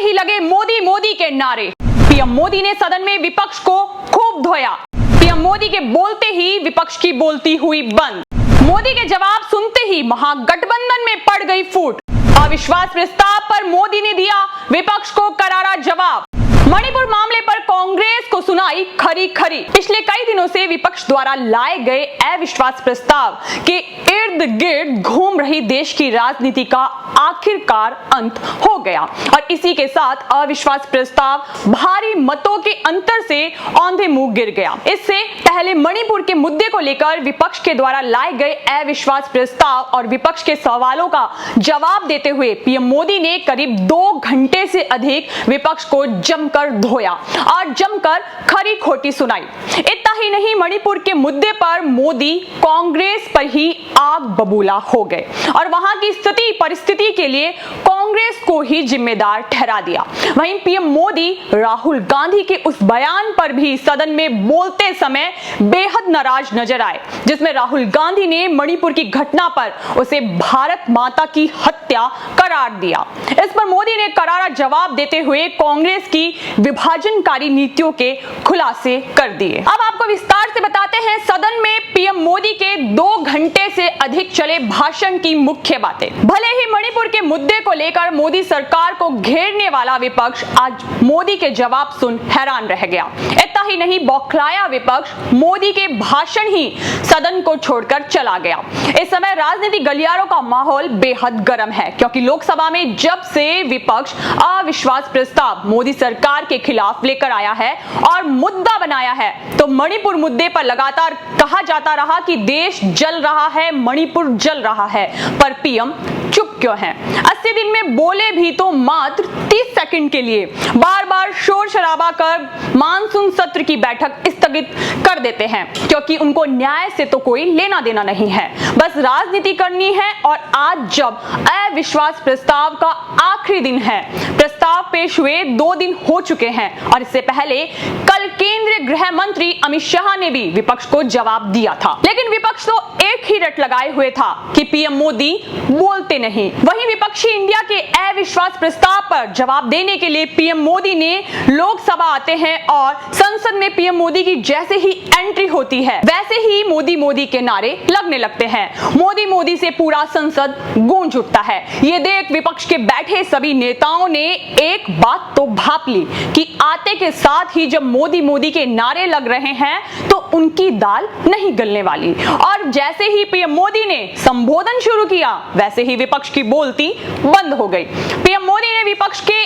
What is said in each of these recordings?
ही लगे मोदी मोदी के नारे। पीएम मोदी ने सदन में विपक्ष को खूब धोया। पीएम मोदी के बोलते ही विपक्ष की बोलती हुई बंद। मोदी के जवाब सुनते ही महागठबंधन में पड़ गई फूट। अविश्वास प्रस्ताव पर मोदी ने दिया विपक्ष को करारा जवाब। मणिपुर मामले पर कांग्रेस को सुनाई खरी खरी। पिछले कई दिनों से विपक्ष द्वारा लाए गए अविश्वास प्रस्ताव के इर्द गिर्द घूम रही देश की राजनीति का आखिरकार अंत हो गया और इसी के साथ अविश्वास प्रस्ताव भारी मतों के अंतर से औंधे मुंह गिर गया। इससे पहले मणिपुर के मुद्दे को लेकर विपक्ष के द्वारा लाए गए अविश्वास प्रस्ताव और विपक्ष के सवालों का जवाब देते हुए पीएम मोदी ने करीब 2 घंटे से अधिक विपक्ष को जमकर धोया और जमकर खरी खोटी सुनाई। इतना ही नहीं, मणिपुर के मुद्दे पर मोदी कांग्रेस पर ही आग बबूला हो गए और वहां की स्थिति परिस्थिति के लिए कांग्रेस को ही जिम्मेदार ठहरा दिया। वहीं पीएम मोदी राहुल गांधी के उस बयान पर भी सदन में बोलते समय बेहद नाराज नजर आए, जिसमें राहुल गांधी ने मणिपुर की घटना पर उसे भारत माता की हत्या करार दिया। इस पर मोदी ने करारा जवाब देते हुए कांग्रेस की विभाजनकारी नीतियों के खुलासे कर दिए। अब आपको विस्तार से बताते हैं सदन में पीएम मोदी के 2 घंटे से अधिक चले भाषण की मुख्य बातें। भले ही मणिपुर के मुद्दे को लेकर मोदी सरकार को घेरने वाला विपक्ष आज मोदी के जवाब सुन हैरान रह गया। इतना ही नहीं, बौखलाया विपक्ष मोदी के भाषण ही सदन को छोड़कर चला गया। इस समय राजनीतिक गलियारों का माहौल बेहद गर्म है, क्योंकि लोकसभा में जब से विपक्ष अविश्वास प्रस्ताव मोदी सरकार के खिलाफ लेकर आया है और मुद्दा बनाया है, तो मणिपुर मुद्दे पर लगातार कहा जाता रहा कि देश जल रहा है, मणिपुर जल रहा है, पर पीएम चुप क्यों हैं? 80 दिन में बोले भी तो मात्र 30 सेकंड के लिए। बार बार शोर शराबा कर मानसून सत्र की बैठक स्थगित कर देते हैं, क्योंकि उनको न्याय से तो कोई लेना देना नहीं है, बस राजनीति करनी है। और आज जब अविश्वास प्रस्ताव का आखिरी दिन है, प्रस्ताव पेश हुए 2 दिन हो चुके हैं और इससे पहले कल केंद्रीय गृह मंत्री अमित शाह ने भी विपक्ष को जवाब दिया था, लेकिन विपक्ष तो एक ही रट लगाए हुए था कि पीएम मोदी बोलते नहीं। वहीं विपक्षी इंडिया के अविश्वास प्रस्ताव पर जवाब देने के लिए पीएम मोदी ने लोकसभा आते हैं और संसद में पीएम मोदी की जैसे ही एंट्री होती है, वैसे ही मोदी मोदी के नारे लगने लगते हैं। मोदी मोदी से पूरा संसद गूंज उठता है। ये देख विपक्ष के बैठे सभी नेताओं ने एक बात तो भाप ली कि आते के साथ ही जब मोदी मोदी के नारे लग रहे हैं तो उनकी दाल नहीं गलने वाली। और जैसे ही पीएम मोदी ने संबोधन शुरू किया, वैसे ही विपक्ष की बोलती बंद हो गई। पीएम मोदी ने विपक्ष के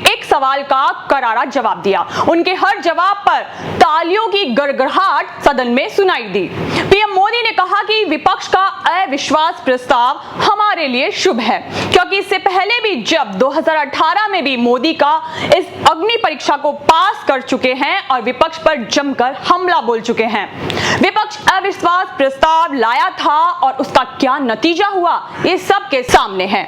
एक सवाल का करारा जवाब दिया। उनके हर जवाब पर तालियों की गड़गड़ाहट सदन में सुनाई दी। पीएम मोदी ने कहा कि विपक्ष का अविश्वास प्रस्ताव हमारे लिए शुभ है, क्योंकि इससे पहले भी जब 2018 में भी मोदी का इस अग्नि परीक्षा को पास कर चुके हैं और विपक्ष पर जमकर हमला बोल चुके हैं। विपक्ष अविश्वास प्रस्ताव लाया था और उसका क्या नतीजा हुआ, ये सबके सामने है।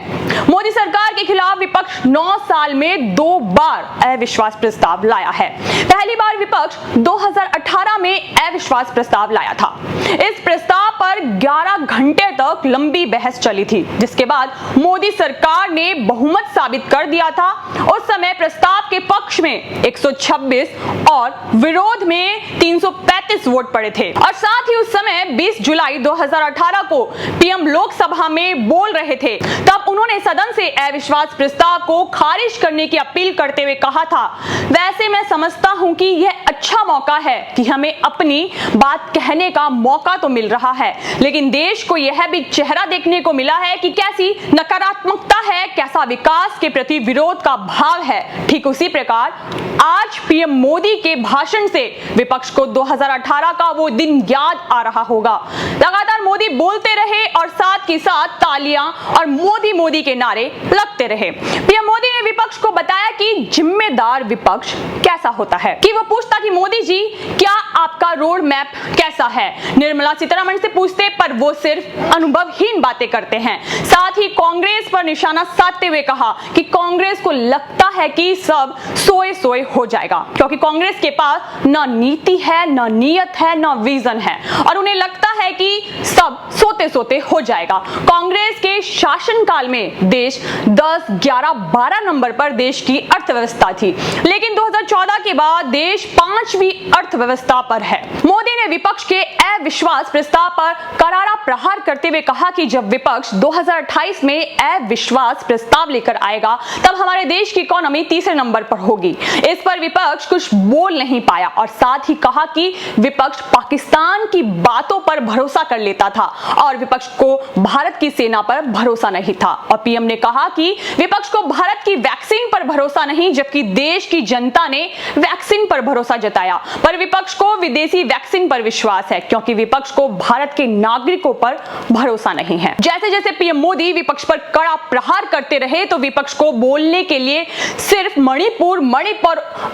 मोदी सरकार के खिलाफ विपक्ष 9 साल में 2 बार अविश्वास प्रस्ताव लाया है। पहली बार विपक्ष 2018 में अविश्वास प्रस्ताव लाया था। इस प्रस्ताव पर 11 घंटे तक लंबी बहस चली थी, जिसके बाद मोदी सरकार ने बहुमत साबित कर दिया था। उस समय प्रस्ताव के पक्ष में 126 और विरोध में 335 वोट पड़े थे और साथ ही उस समय 20 जुलाई 2018 को पीएम लोकसभा में बोल रहे थे। तब उन्होंने सदन से अविश्वास प्रस्ताव को खारिज करने की अपील करते हुए कहा था, वैसे मैं समझता हूं कि यह अच्छा मौका है कि हमें अपनी बात कहने का मौका तो मिल रहा है, लेकिन देश को यह भी चेहरा देखने को मिला है कि कैसी नकारात्मकता है, कैसा विकास के प्रति विरोध का भाव है। ठीक उसी प्रकार आज पीएम मोदी के भाषण से विपक्ष को 2018 का वो दिन याद आ रहा होगा। लगातार मोदी बोलते रहे और साथ ही साथ तालियां और मोदी मोदी के नारे लगते रहे। पीएम मोदी ने विपक्ष को बताया कि जिम्मेदार विपक्ष कैसा होता है, कि वो पूछता कि मोदी जी क्या आपका रोड मैप कैसा है। निर्मला सीतारमण से पूछते पर वो सिर्फ अनुभवहीन बातें करते हैं। साथ ही कांग्रेस पर निशाना साधते हुए कहा कि कांग्रेस को लगता है कि सब सोए सोए हो जाएगा, क्योंकि कांग्रेस के पास न नीति है, न नीयत है, न विजन है और उन्हें लगता है कि सब सोते सोते हो जाएगा। कांग्रेस के शासनकाल में देश 10, 11, 12 नंबर पर देश की अर्थव्यवस्था थी, लेकिन 2014 के बाद देश 5वीं अर्थव्यवस्था पर है। मोदी ने विपक्ष के अविश्वास प्रस्ताव पर करारा प्रहार करते हुए कहा कि जब विपक्ष 2028 में अविश्वास प्रस्ताव लेकर आएगा तब हमारे देश की इकोनॉमी तीसरे नंबर पर होगी। इस पर विपक्ष कुछ बोल नहीं पाया और साथ ही कहा कि विपक्ष पाकिस्तान की बातों पर भरोसा कर लेता था और विपक्ष को भारत की सेना पर भरोसा नहीं था। और पीएम ने कहा कि विपक्ष को भारत की वैक्सीन पर भरोसा नहीं, जबकि देश की जनता ने वैक्सीन पर भरोसा जताया। पर विपक्ष को विदेशी वैक्सीन पर विश्वास है, क्योंकि विपक्ष को भारत के नागरिकों पर भरोसा नहीं है। जैसे जैसे पीएम मोदी विपक्ष पर कड़ा प्रहार करते रहे तो विपक्ष को बोलने के लिए सिर्फ मणिपुर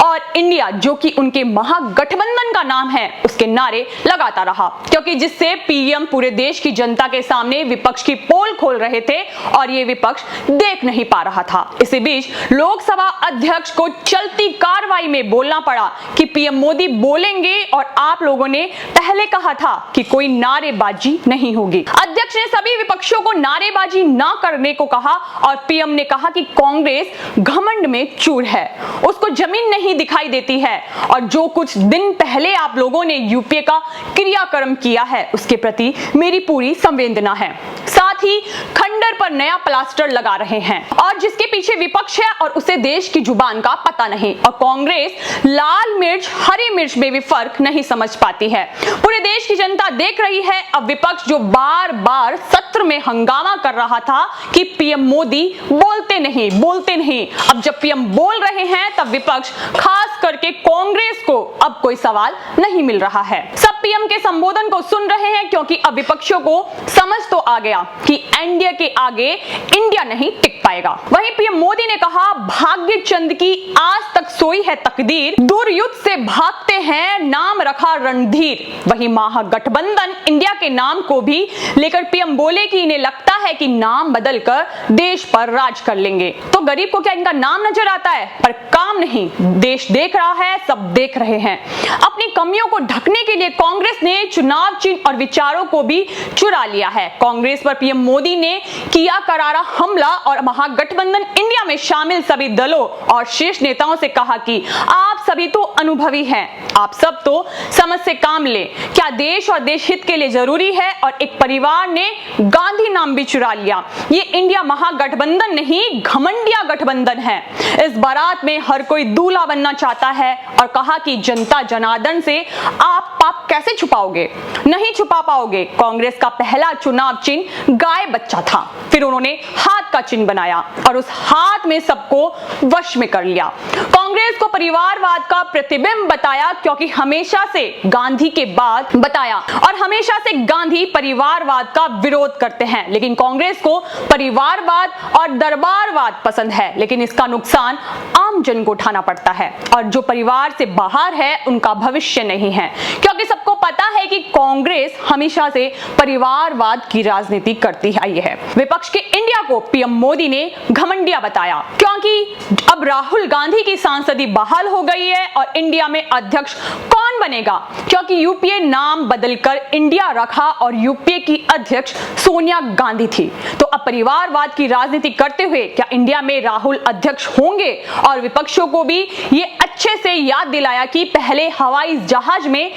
और इंडिया, जो कि उनके महागठबंधन का नाम है, उसके नारे लगाता रहा, क्योंकि जिससे पीएम पूरे देश की जनता के सामने विपक्ष की पोल खोल रहे थे और ये विपक्ष देख नहीं पा रहा था। इसी बीच लोकसभा अध्यक्ष को चलती कार्रवाई में बोलना पड़ा कि पीएम मोदी बोलेंगे और आप लोगों ने पहले कहा था कि कोई नारेबाजी नहीं होगी। अध्यक्ष ने सभी विपक्षियों को नारेबाजी ना करने को कहा और पीएम ने कहा कि कांग्रेस घमंड में चूर है, उसको जमीन नहीं दिखाई देती है और जो कुछ दिन पहले आप लोगों ने यूपीए का क्रियाक्रम किया है उसके प्रति मेरी पूरी संवेदना है। साथ ही खंडर पर नया प्लास्टर लगा रहे हैं और जिसके पीछे विपक्ष है और उसे देश की जुबान का पता नहीं, और कांग्रेस लाल मिर्च हरी मिर्च में भी फर्क नहीं समझ पाती है। पूरे देश की जनता देख रही है अब विपक्ष जो बार बार सत्र में हंगामा कर रहा था कि पीएम मोदी बोलते नहीं, अब जब पीएम बोल रहे हैं तब विपक्ष खास करके कांग्रेस को अब कोई सवाल नहीं मिल रहा है। सब पीएम के संबोधन को सुन रहे हैं, क्योंकि अब विपक्षियों को समझ तो आ गया कि एनडीए के आगे इंडिया नहीं टिक पाएगा। वहीं पीएम मोदी ने कहा, भाग्य चंद की आज तक सोई है तकदीर, दूर युद्ध से भागते हैं नाम रखा रणधीर। वहीं महागठबंधन इंडिया के नाम को भी लेकर पीएम बोले कि इन्हें लगता है कि नाम बदलकर देश पर राज कर लेंगे। तो गरीब को क्या इनका नाम नजर आता है पर काम नहीं? देश देख रहा है, सब देख रहे हैं। अपनी कमियों को ढकने के लिए कांग्रेस ने चुनाव चिन्ह और विचारों को भी चुरा लिया है। कांग्रेस पर पीएम मोदी ने किया करारा हमला और महागठबंधन इंडिया में शामिल सभी दलों और शीर्ष नेताओं से कहा कि आप सभी तो अनुभवी हैं, आप सब तो समझ से काम ले, क्या देश और देश हित के लिए जरूरी है। और एक परिवार ने गांधी नाम भी चुरा लिया। ये इंडिया महागठबंधन नहीं, घमंडिया गठबंधन है। इस बारात में हर कोई दूल्हा बनना चाहता है और कहा कि जनता जनार्दन से आप पाप कैसे छुपाओगे? नहीं छुपा पाओगे। कांग्रेस का पहला चुनाव चिन्ह गाय बच्चा था, फिर उन्होंने हाथ का चिन्ह बनाया और उस हाथ में सबको वश में कर लिया। कांग्रेस को परिवारवाद का प्रतिबिंब बताया, क्योंकि हमेशा से गांधी के बाद बताया और हमेशा से गांधी परिवारवाद का विरोध करते हैं, लेकिन कांग्रेस को परिवारवाद और दरबारवाद पसंद है, लेकिन इसका नुकसान आम जन को उठाना पड़ता है और जो परिवार से बाहर है उनका भविष्य नहीं है, क्योंकि सबको पता है कि कांग्रेस हमेशा से परिवारवाद की राजनीति करती आई है। विपक्ष के इंडिया को पीएम मोदी ने घमंडिया बताया, क्योंकि अब राहुल गांधी की सांसदी बहाल हो गई है और इंडिया में अध्यक्ष कौन बनेगा, क्योंकि यूपीए नाम बदलकर इंडिया रखा और यूपीए की अध्यक्ष सोनिया गांधी थी। तो अब परिवारवाद की राजनीति करते हुए क्या इंडिया में राहुल अध्यक्ष होंगे? और विपक्षियों को भी ये अच्छे से याद दिलाया कि पहले हवाई जहाज में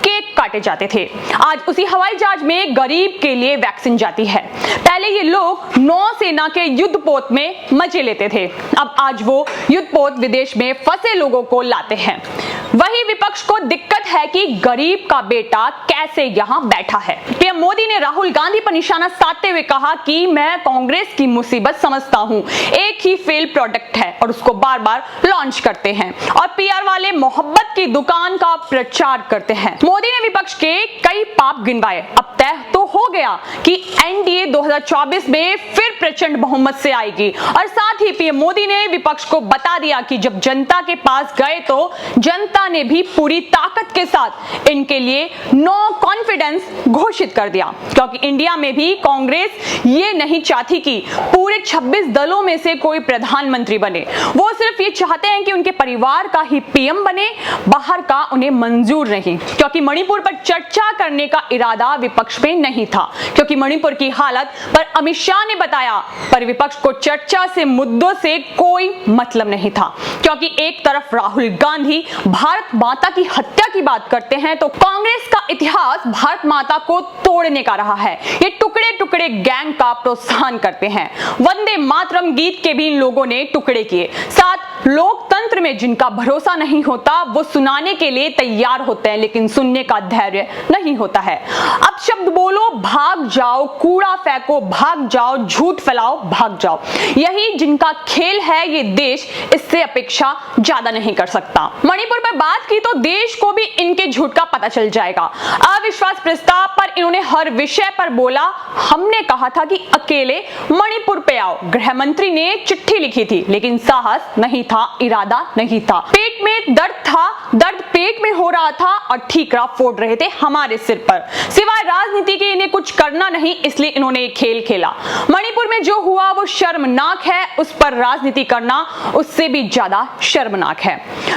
केक काटे जाते थे, आज उसी हवाई जहाज में गरीब के लिए वैक्सीन जाती है। पहले ये लोग नौसेना के युद्धपोत में मजे लेते थे, अब आज वो युद्धपोत विदेश में फंसे लोगों को लाते हैं। वही विपक्ष को दिक्कत है कि गरीब का बेटा कैसे यहां बैठा है। पीएम मोदी ने राहुल गांधी पर निशाना साधते हुए कहा कि मैं कांग्रेस की मुसीबत समझता हूं, एक ही फेल प्रोडक्ट है और उसको बार बार लॉन्च करते हैं और पीआर वाले मोहब्बत की दुकान का प्रचार करते हैं। मोदी ने विपक्ष के कई पाप गिनवाए। अब तय तो हो गया कि एनडीए 2024 में फिर प्रचंड बहुमत से आएगी और साथ ही पीएम मोदी ने विपक्ष को बता दिया कि जब जनता के पास गए तो जनता जनता ने भी पूरी ताकत के साथ इनके लिए नो कॉन्फिडेंस घोषित कर दिया, क्योंकि इंडिया में भी कांग्रेस ये नहीं चाहती कि पूरे 26 दलों में से कोई प्रधानमंत्री बने। वो सिर्फ ये चाहते हैं कि उनके परिवार का ही पीएम बने, बाहर का उन्हें मंजूर नहीं। क्योंकि मणिपुर पर चर्चा करने का इरादा विपक्ष में नहीं था, क्योंकि मणिपुर की हालत पर अमित शाह ने बताया, पर विपक्ष को चर्चा से मुद्दों से कोई मतलब नहीं था। क्योंकि एक तरफ राहुल गांधी भारत माता की हत्या की बात करते हैं, तो कांग्रेस का इतिहास भारत माता को तोड़ने का रहा है। ये टुकड़े टुकड़े गैंग का प्रोत्साहन करते हैं। वंदे मातरम गीत के भी इन लोगों ने टुकड़े किए। साथ लोकतंत्र में जिनका भरोसा नहीं होता वो सुनाने के लिए तैयार होते हैं, लेकिन सुनने का धैर्य नहीं होता है। अब शब्द बोलो भाग जाओ, कूड़ा फेंको भाग जाओ, झूठ फैलाओ भाग जाओ, यही जिनका खेल है। ये देश इससे अपेक्षा ज्यादा नहीं कर सकता। मणिपुर पर बात की तो देश को भी इनके झूठ का पता चल जाएगा। अविश्वास प्रस्ताव पर इन्होंने हर विषय पर बोला, हमने कहा था कि अकेले मणिपुर पे आओ। गृह मंत्री ने चिट्ठी लिखी थी, लेकिन साहस नहीं था, इरादा नहीं था। पेट में दर्द था, दर्द पेट में हो रहा था और ठीकरा फोड़ रहे थे हमारे सिर पर। सिवाय राजनीति के इन्हें कुछ करना नहीं, इसलिए इन्होंने खेल खेला। मणिपुर में जो हुआ वो शर्मनाक है, उस पर राजनीति करना उससे भी ज्यादा शर्मनाक है।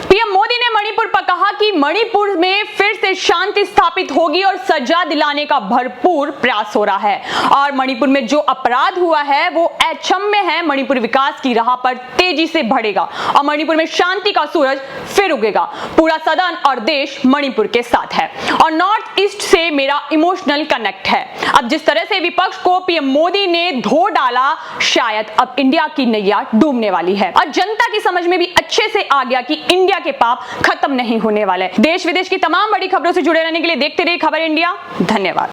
पीएम मोदी ने मणिपुर पर कहा कि मणिपुर में फिर से शांति स्थापित होगी और सजा दिलाने का भरपूर प्रयास हो रहा है। और मणिपुर में जो अपराध हुआ है वो अक्षम्य है। मणिपुर विकास की राह पर तेजी से बढ़ेगा और मणिपुर में शांति का सूरज फिर उगेगा। पूरा सदन और देश मणिपुर के साथ है और नॉर्थ ईस्ट से मेरा इमोशनल कनेक्ट है। अब जिस तरह से विपक्ष को पीएम मोदी ने धो डाला, शायद अब इंडिया की नैया डूबने वाली है और जनता की समझ में भी अच्छे से आ गया कि इंडिया के पाप खत्म नहीं होने वाले। देश विदेश की तमाम बड़ी खबरों से जुड़े रहने के लिए देखते रहिए खबर इंडिया। धन्यवाद।